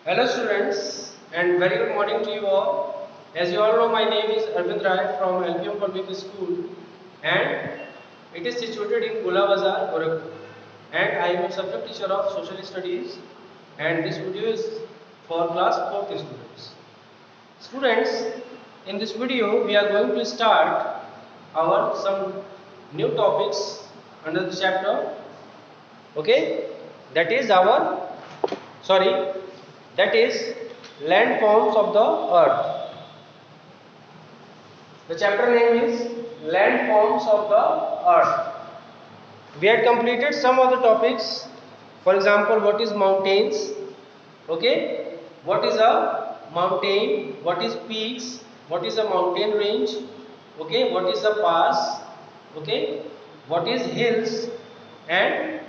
Hello students and very good morning to you all. As you all know, my name is Arvind Rai from LPM Public School and it is situated in Gula Bazar, Gorakhpur. And I am a subject teacher of Social Studies and this video is for class 4th students. Students, in this video we are going to start our some new topics under the chapter. Okay, that is our sorry that is landforms of the earth. The chapter name is landforms of the earth. We had completed some of the topics. For example, what is mountains? Okay, what is a mountain? What is peaks? What is a mountain range? Okay, what is a pass? Okay, what is hills? And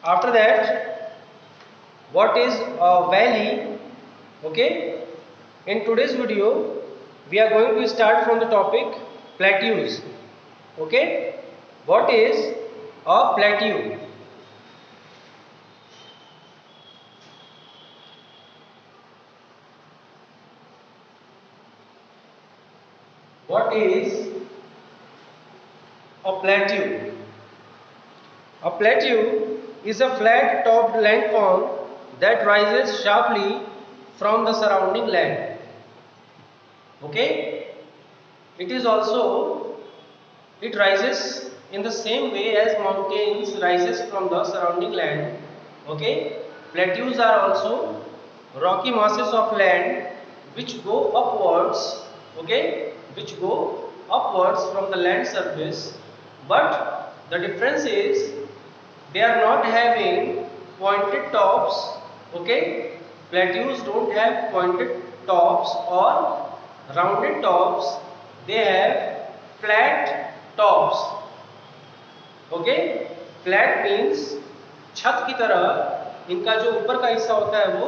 after that, what is a valley? Okay, in today's video we are going to start from the topic plateaus. Okay, what is a plateau? What is a plateau? A plateau is a flat topped landform that rises sharply from the surrounding land. Okay, it is also it rises in the same way as mountains rises from the surrounding land. Okay, plateaus are also rocky masses of land which go upwards. Okay, which go upwards from the land surface, but the difference is they are not having pointed tops. Okay, plateaus don't have pointed tops or rounded tops, they have flat tops. Okay, flat means छत की तरह इनका जो ऊपर का हिस्सा होता है वो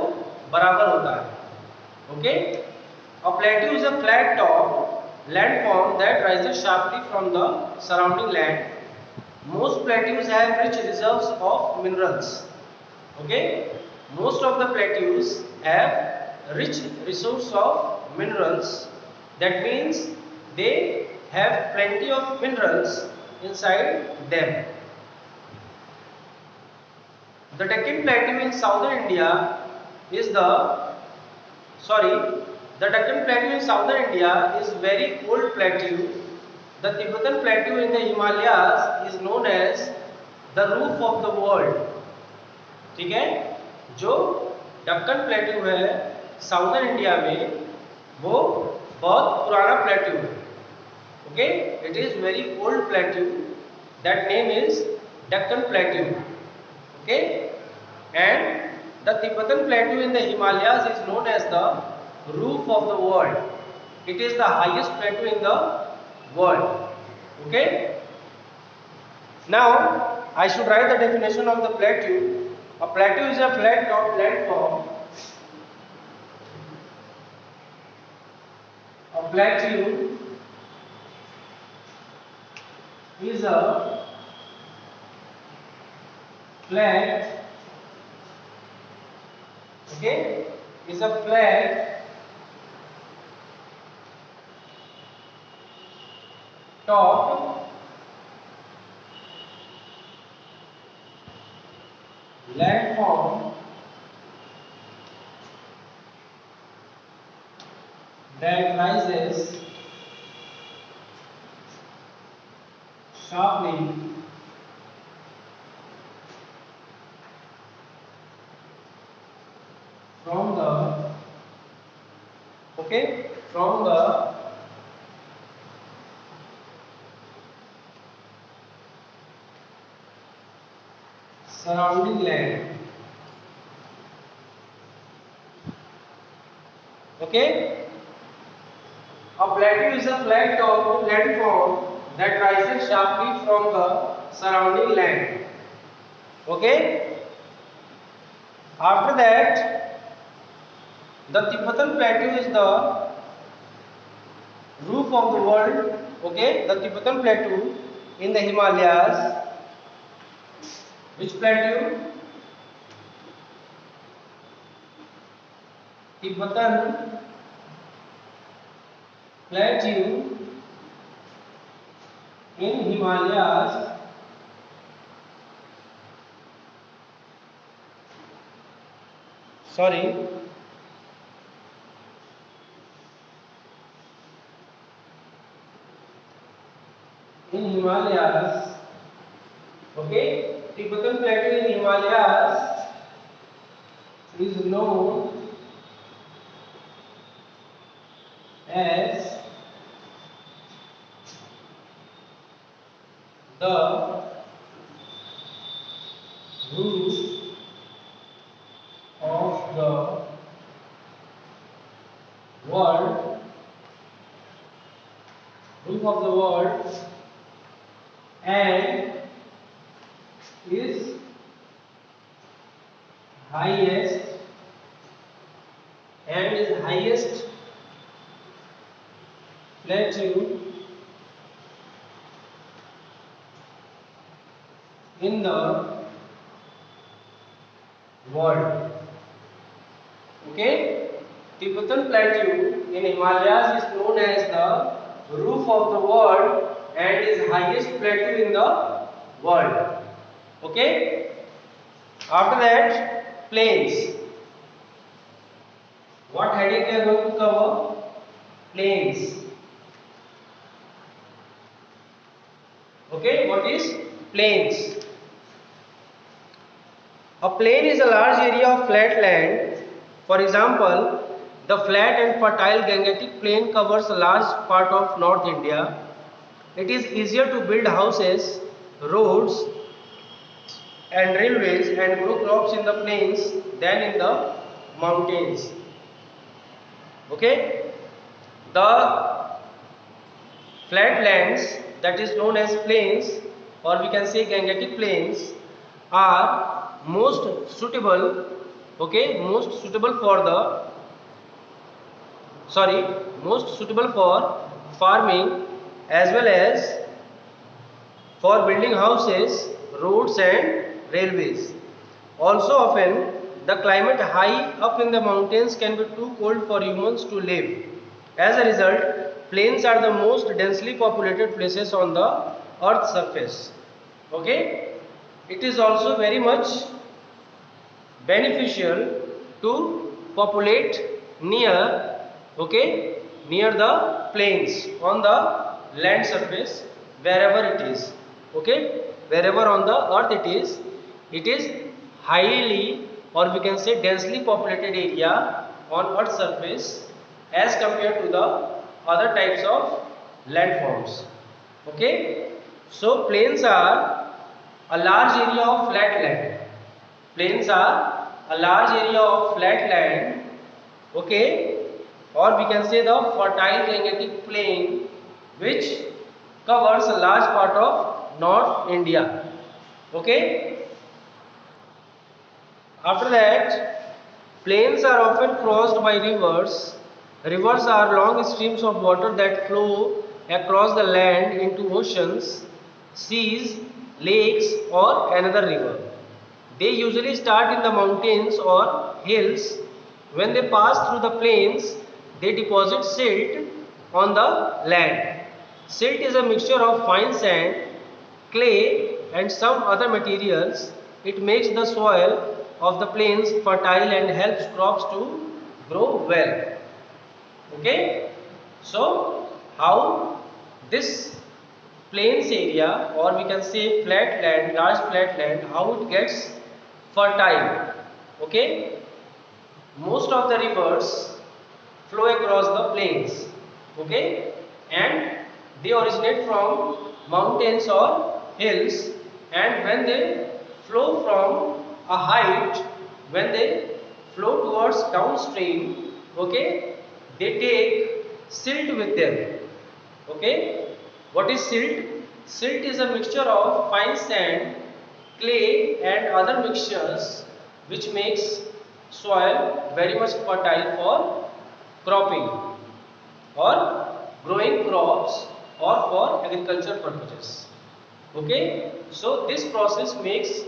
बराबर होता है. Okay, a plateau is a flat top landform that rises sharply from the surrounding land. Most plateaus have rich reserves of minerals. Okay, most of the plateaus have rich resource of minerals. That means they have plenty of minerals inside them. The Deccan Plateau in southern India is the Deccan Plateau in southern India is very old plateau. The Tibetan Plateau in the Himalayas is known as the roof of the world. ठीक है, जो Deccan plateau है southern India में वो बहुत पुराना plateau है. Okay, it is very old plateau. That name is Deccan plateau. Okay, and the Tibetan plateau in the Himalayas is known as the roof of the world. It is the highest plateau in the world. Okay, now I should write the definition of the plateau. A plateau is a flat top landform. A plateau is a flat, okay, is a flat top landform that rises sharply from the from the surrounding land. Okay, a plateau is a flat top landform that rises sharply from the surrounding land. Okay, after that, the Tibetan Plateau is the roof of the world. Okay, the Tibetan Plateau in the Himalayas. Which plateau? Tibetan plateau in Himalayas sorry in Himalayas, okay, Tibetan plateau in Himalayas is known as the roof of the world, roof of the world, and is highest plateau in the world. Okay, Tibetan plateau in Himalayas is known as the roof of the world and is highest plateau in the world. Okay, after that, plains. What heading we are going to cover? Plains. Okay, what is plains? A plain is a large area of flat land. For example, the flat and fertile Gangetic Plain covers a large part of North India. It is easier to build houses, roads and railways and grow crops in the plains than in the mountains. Okay, the flatlands, that is known as plains, or we can say Gangetic Plains, are most suitable, okay, most suitable for farming as well as for building houses, roads and railways. Also often the climate high up in the mountains can be too cold for humans to live. As a result, plains are the most densely populated places on the earth's surface. Okay? It is also very much beneficial to populate near, okay, near the plains on the land surface wherever it is. Okay, wherever on the earth it is highly, or we can say densely populated area on earth's surface as compared to the other types of landforms. Okay, so plains are a large area of flat land. Plains are a large area of flat land, okay, or we can say the fertile Gangetic Plain, which covers a large part of North India. Okay. After that, plains are often crossed by rivers. Rivers are long streams of water that flow across the land into oceans, seas, lakes, or another river. They usually start in the mountains or hills. When they pass through the plains, they deposit silt on the land. Silt is a mixture of fine sand, clay, and some other materials. It makes the soil of the plains fertile and helps crops to grow well. Okay, so how this plains area, or we can say flat land, large flat land, how it gets fertile? Okay, most of the rivers flow across the plains, okay, and they originate from mountains or hills, and when they flow from a height, when they flow towards downstream, okay, they take silt with them. Okay, what is silt? Silt is a mixture of fine sand, clay and other mixtures which makes soil very much fertile for cropping or growing crops or for agriculture purposes. Okay, so this process makes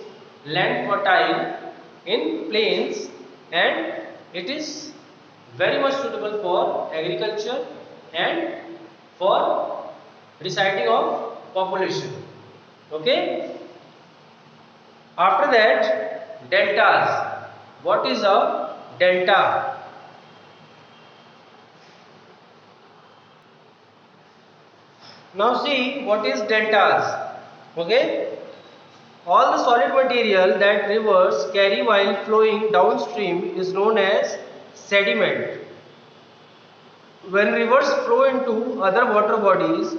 land fertile in plains, and it is very much suitable for agriculture and for reciting of population. Okay. After that, deltas. What is a delta? Now see what is deltas. Okay. All the solid material that rivers carry while flowing downstream is known as sediment. When rivers flow into other water bodies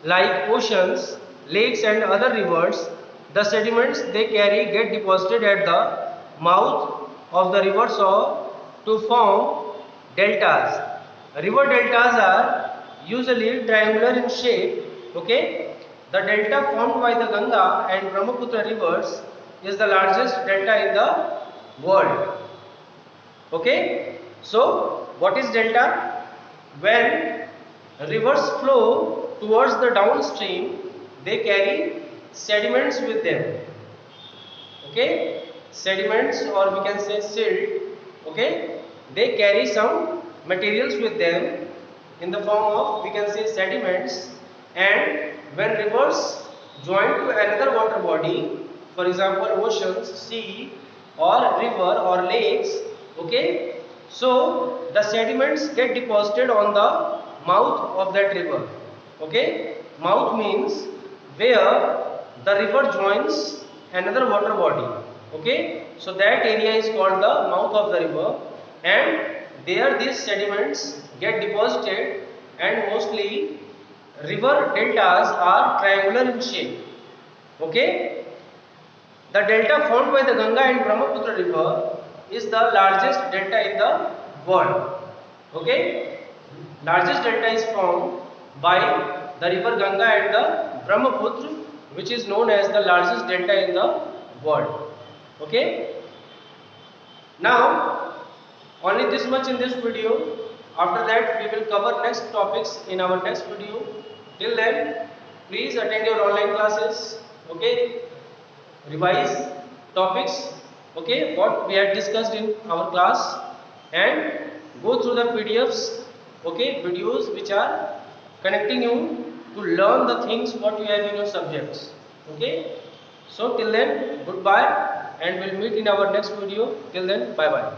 like oceans, lakes and other rivers, the sediments they carry get deposited at the mouth of the rivers or to form deltas. River deltas are usually triangular in shape. Okay, the delta formed by the Ganga and Brahmaputra rivers is the largest delta in the world. Okay, so what is delta? When rivers flow towards the downstream, they carry sediments with them. Okay, sediments, or we can say silt. Okay, they carry some materials with them in the form of, we can say, sediments. And when rivers join to another water body, for example oceans, sea or river or lakes, okay, so the sediments get deposited on the mouth of that river. Okay, mouth means where the river joins another water body. Okay, so that area is called the mouth of the river, and there these sediments get deposited, and mostly river deltas are triangular in shape. Okay, the delta formed by the Ganga and Brahmaputra river is the largest delta in the world. Okay, largest delta is formed by the river Ganga and the Brahmaputra, which is known as the largest delta in the world. Okay, now only this much in this video. After that we will cover next topics in our next video. Till then, please attend your online classes. Okay, revise topics. Okay, what we had discussed in our class, and go through the PDFs. Okay, videos which are connecting you to learn the things what you have in your subjects. Okay, so till then, goodbye, and we'll meet in our next video. Till then, bye bye.